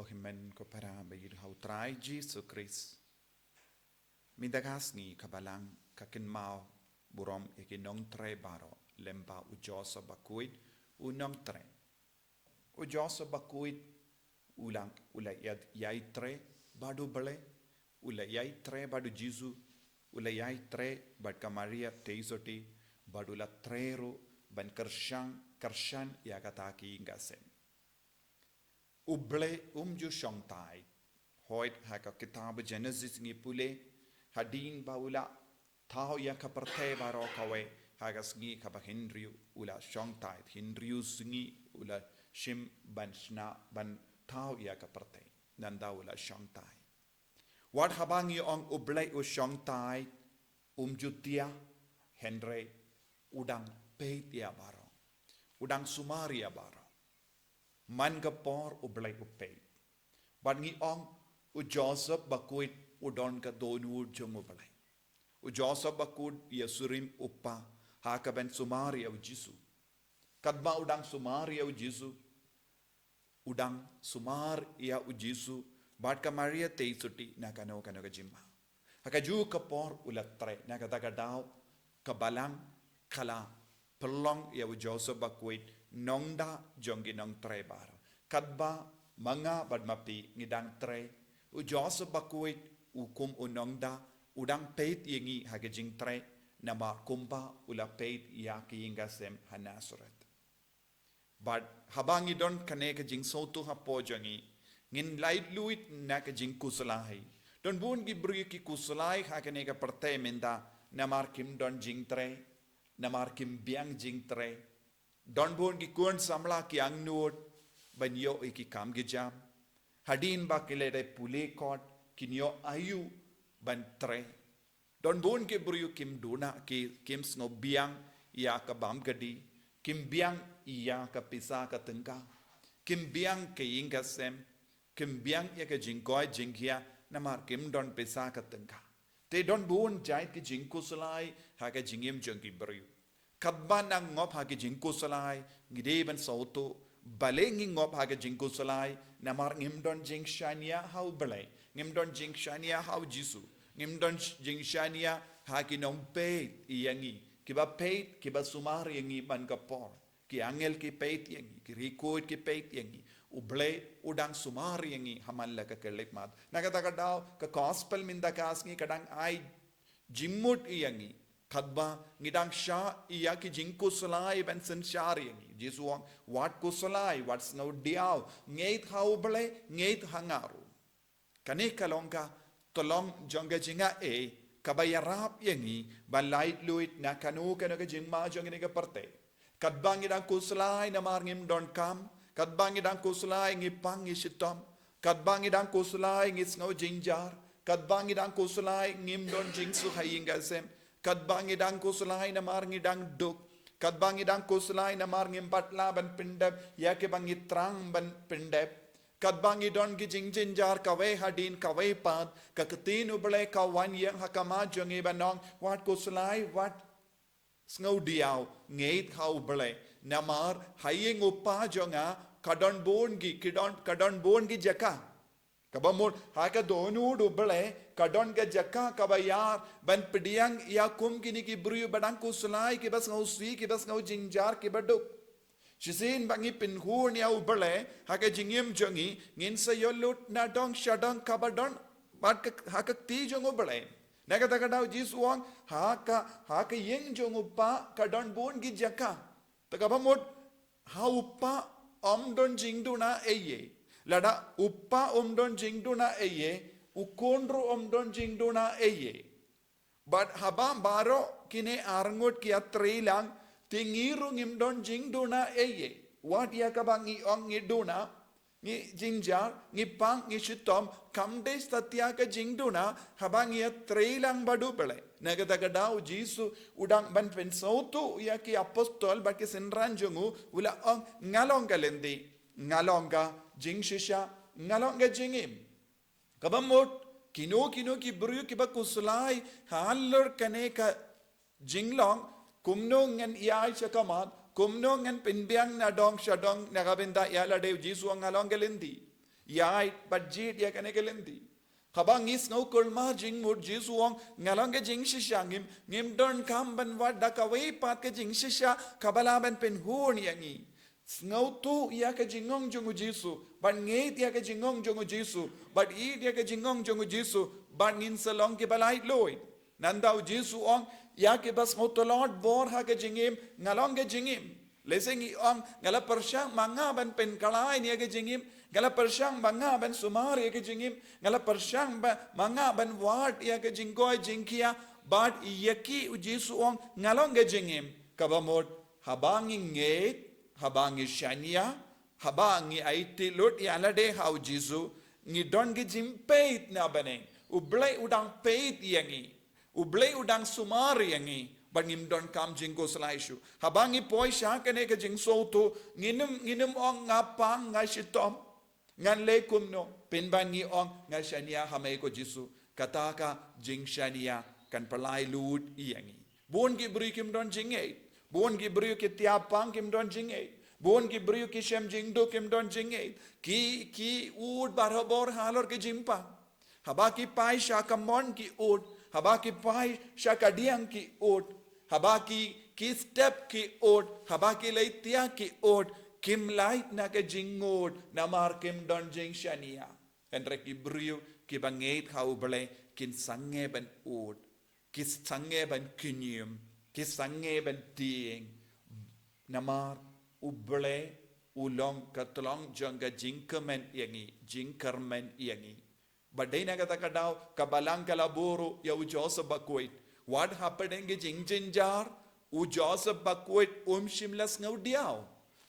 kohimen ko para bayir hautrai Jesus Christ. Midagas ni kabalang kakinmao burom ikinong tre baro lemba ujosa bakuit unong tre. Ujosa bakuit ulang yai tre badu bale yai tre badu Jesus yai tre bad kamaria teisoti badula trero ban karshan ya kataki ingasem. Uble ju shongtai hoit haka kitab Genesis ngi pule hadin baula tao ya kaparte baro kawe hagas ngi kaba Henryu ula shongtai Henryu ngi ula shim ban shna ban tao ya kaparte nanda ula shongtai wat habangi ong uble u shongtai jutia Henry udang peit ya baro udang sumaria baro man gapor ublay upay. But ngi ong u Joseph bakuit udon ka donur jong ublay. U Joseph bakud yasurim uppa hakaben Sumaria u Jisu. Kadba udang Sumaria u Jisu. Udang Sumaria u Jisu. Bat ka Maria teisuti na kano ka jimma. Hakaju kapor ulatre na katagadaw kabalang kala pelong ya u Joseph bakuit nongda jongi nong tre bar kadba manga badmapi ngidang tre u Joseph bakuit ukum unongda udang peit yengi hagejing tre nama kumpa ula peit yaki ingasem hanasaret but habangi don kane ka jing sotu hapo jongi ngin light luit na ka jing kusalai don bun gibri ki kusalai hakane ka parte menda namar kim don jing tre namar kim biang jing tre Don bon ki kuan samla ki angnut banyo iki kam gijam hadin ba kilede pule kot kinyo ayu ban tre don bon ke buru kim duna ki kim sno biang ya ka bam gadi kim biang ya ka pisa ka tengka kim biang ke inga sem kim biang ya ka jingkoi jinghia namar kim don pisa ka tengka te don bon jai ki jingku sulai ha ka jingim jongki buru Kabban ang ngop hagi jingko salai gideban sauto balengi ngop hagi jingko salai namar ngimdon jing shania hau balai ngimdon jing shania hau jisu ngimdon jing shania hagi nong peit iyangi kiba peit kiba sumar yangi ban kapor ki angel ki peit yangi ki record ki peit yangi uble udang sumar yangi hamalla ka kelek mat nakata daw ka gospel minda kasngi kadang ai jimmut iyangi Kadba ngidang sha iya ki jingko salai ben sensyari yangi Jesu wang wat ko salai wat snow diaw ngeit hau bale ngeit hangaru kane kalongka tolong jonga jinga kabayarap yangi balait luit na kanu ka jingma jonga ka parte kadba ngidang ko salai na marngim don kam kadba ngidang ko salai ngipang isitom kadba ngidang ko salai ngis snow jinjar kadba ngidang ko salai ngim don jingsu hayinga sem Kadbangi dang kusulay na marngi dang duk. Kadbangi dang kusulay na marngi batla ban pindab. Yake bangi trang ban pindab. Kadbangi don ki jingjinjar kaway hadin kaway pad. Kakatin ubale kawan yang hakama jongi banong. Wat kusulay wat sngaw diyaw. Ngait ha ubale. Namar haying upa jonga kadon bon gi jaka. Kabamur haka donu ubale kadon ga jaka kabayar ban pediang ya kum kini ki bru badang ko sulai ki bas ngau si ki bas ngau jinjar ki baduk shisin bangi pinhur ni au bale haka jingim jongi ngin sa yolut na dong shadang kabadon bat haka ti jongo bale naga daga daw jisuang haka yeng jongo pa kadon bon gi jaka takabamut ha uppa don jingduna eye lada uppa don jingduna eye ukondro don jingduna eye but habam baro kine arangot ki atrelang tingiru don jingduna eye what ya kabangi ong ngiduna ngi jinjar ngi pang ngi shitom kamde statya ka jingduna habangi atrelang badubele nagadagadaw jisu udang ban pensautu ya ki apostol ba ki senranjongu ula ong ngalonga lendi ngalonga jing shisha ngalonga jingim kabamot kino ki buru ki ba kuslai halor kane ka jinglong kumno ngan iai chakamat kumno ngan pinbiang na dong shadong nagabenda yala dev jisu ang halong galendi Yai budget ya kane kelendi. Habang is no kulma jing mud jisuang ngalang ke jing shisha ngim don kam ban wat dakaway pat ke jing shisha kabalaban pen hun yangi. Ngau tu ya ke jingong jongu jisu ban ngeit ya ke jingong jongu jisu but eat ya ke jingong jongu jisu ban ngin salong ke balai loy. Nandau jisu ong ya ke bas ngotolot bor ha ke jingim ngalong ke jingim. Lesing ong ngala persyang manga ban pen kalai ni ke jingim ngala persyang manga ban sumar ya ke jingim ngala persyang manga ban wat ya ke jingkoi jingkia bad yaki ujisu ong ngalong ke jingim kabamot habangi ngeit habangi shania habangi aiti lot ya lade hau jisu ngi don ke jimpeit na bane ublai udang peit yangi ublai udang sumar yangi bangim don kam jingko slaishu habangi poi shakane ke jingso to nginum ong ngapang ngashitom ngan le kumno pinbangi ong ngashania hamay ko jisu kataka jing shania kan palai lut iyangi bon ki bri kim don jinge bon ki bri ki tiapang kim don jinge bon ki bri ki shem jingdo kim don jinge ki ud barabor halor ke jimpa habaki pai shakamon ki ud habaki pai shakadiang ki ud habaki ki step ki od habaki leitia ki od kim light na ke jingod namar kim don jing shaniaendre ki brio ki bangeit hau bele kin sange ban od ki sange ban kinyum ki sange ban tieng namar uble ulong katlong janga jingkamen yangi jingkarmen yangi badai na kata kadau kabalang kalaboro ya ujosa bakwait. What happened in Jing Jinjar? U Joseph Bakwit Shimlas no diao.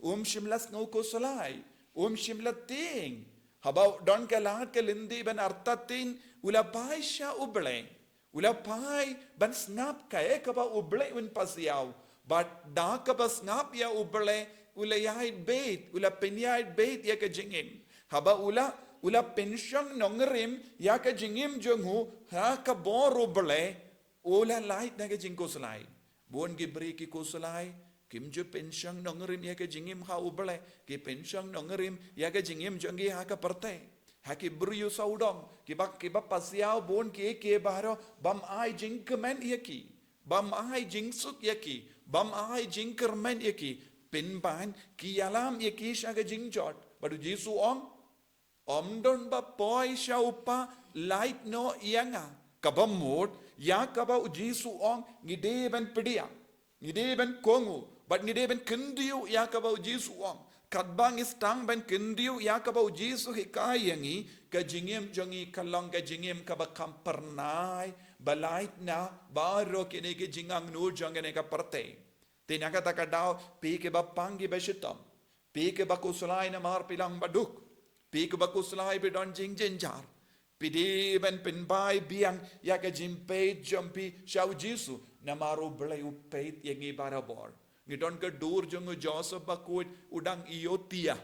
Shimlas no kosalai. Shimla ting. Habao don kalat kalindi ban artatin ulapai sha uble. Ulapai ban snap kae kaba uble un pasiao. But da kaba snap ya uble ulayai bait ulapenyai bait ya ka jingim. Haba ula pension nongrim ya ka jingim jonghu ha ka bor uble. Ola light na ke jing kosalai bon ki bri ki kosalai kim jo pension nongrim ya ke jingim ha uble ki pension nongrim ya ke jingim jongi ha ka parte ha ki bri saudom ki bak pasiao bon ke baro bam ai jing kemen yaki bam ai jing suk yaki bam ai jing kermen yaki pin ban ki alam yaki sha ke jing jot badu jisu om don ba poi sha upa light no yanga kabam mod ya kaba ujisu ong ngideben pedia ngideben kongu but ngideben kendiu ya kaba ujisu ong kadbang istang ben kendiu ya kaba ujisu hikayangi ka jingim jongi kalong ka jingim kaba kampernai balait na baro kene ke jingang nur jongene ka parte tinaka takadao pi ke bapangi beshitom pi ke bakusulai na mar pilang baduk pi ke bakusulai be don jing jinjar pidi ben penbai biang ya ke jimpeit jompi shau jisu namaru blai upeit yengi barabor ngidon ke dur jongo Joseph bakut udang iotia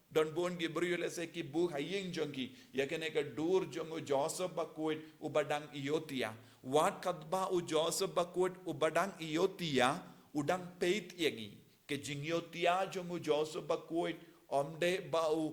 don bon gi briole se ki bu haying jongi ya ke ne ke dur jongo Joseph bakut ubadang iotia wat kadba u Joseph bakut ubadang iotia udang peit yengi ke jingiotia jongo Joseph bakut omde bau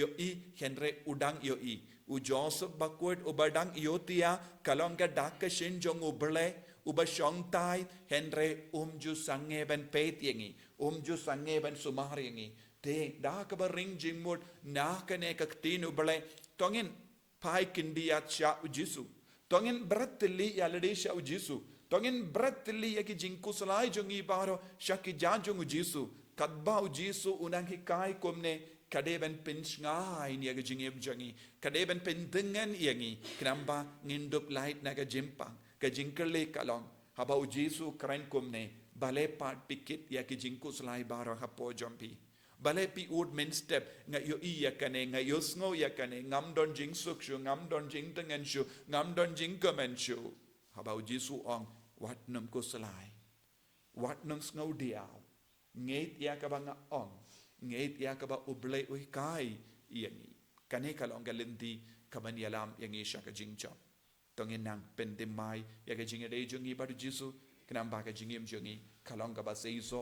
yo I henre udang yo I u Joseph bakwet ubadang iotia kalonga dakka shin jong uble uba shongtai henre ju sange ben peit yengi ju sange ben sumar yengi te dak ba ring jingmut na kane kaktin uble tongin pai kindia cha ujisu tongin bratli yalade sha ujisu tongin bratli yaki jingku salai jongi baro shaki janjong ujisu kadba ujisu unang hikai komne kadeben pinsngai ni aga jingim jangi kadeben pendengan yangi kenamba nginduk light naga jimpang ka jingkele kalong haba ujisu kren komne bale pat pikit ya ki jingku slai baro hapo jompi bale pi ud men step nga yo I yakane nga yo sngo yakane ngam don jing sukshu ngam don jing tengan shu ngam don jing komen shu haba ujisu ong wat num ko slai wat num sngo diao ngeit ya ka banga ong ngeit ya ka ba uble ui kai yangi kane kalong galendi kaman yalam yangi shaka jingcho tongin nang pendemai ya ka jingade jungi badu jisu kanam ba ka jingim jungi kalong ka ba seiso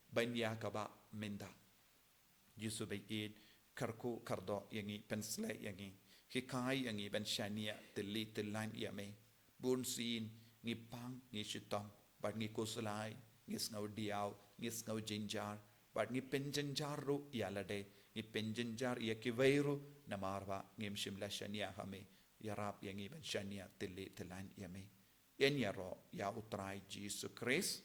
banya ka ba menda jisu be id karku kardo yangi pensle yangi hikai yangi ben shania tili tilan yame bun sin ngi pang ngi shitom but ngi koslai ngi snow diaw ngi snow jinjar but ngi penjenjar ru yalade ngi penjenjar yakivairu namarwa ngi mshimla shania hame yarap yangi ben shania tili tilan yame en yaro ya utrai Jesus Christ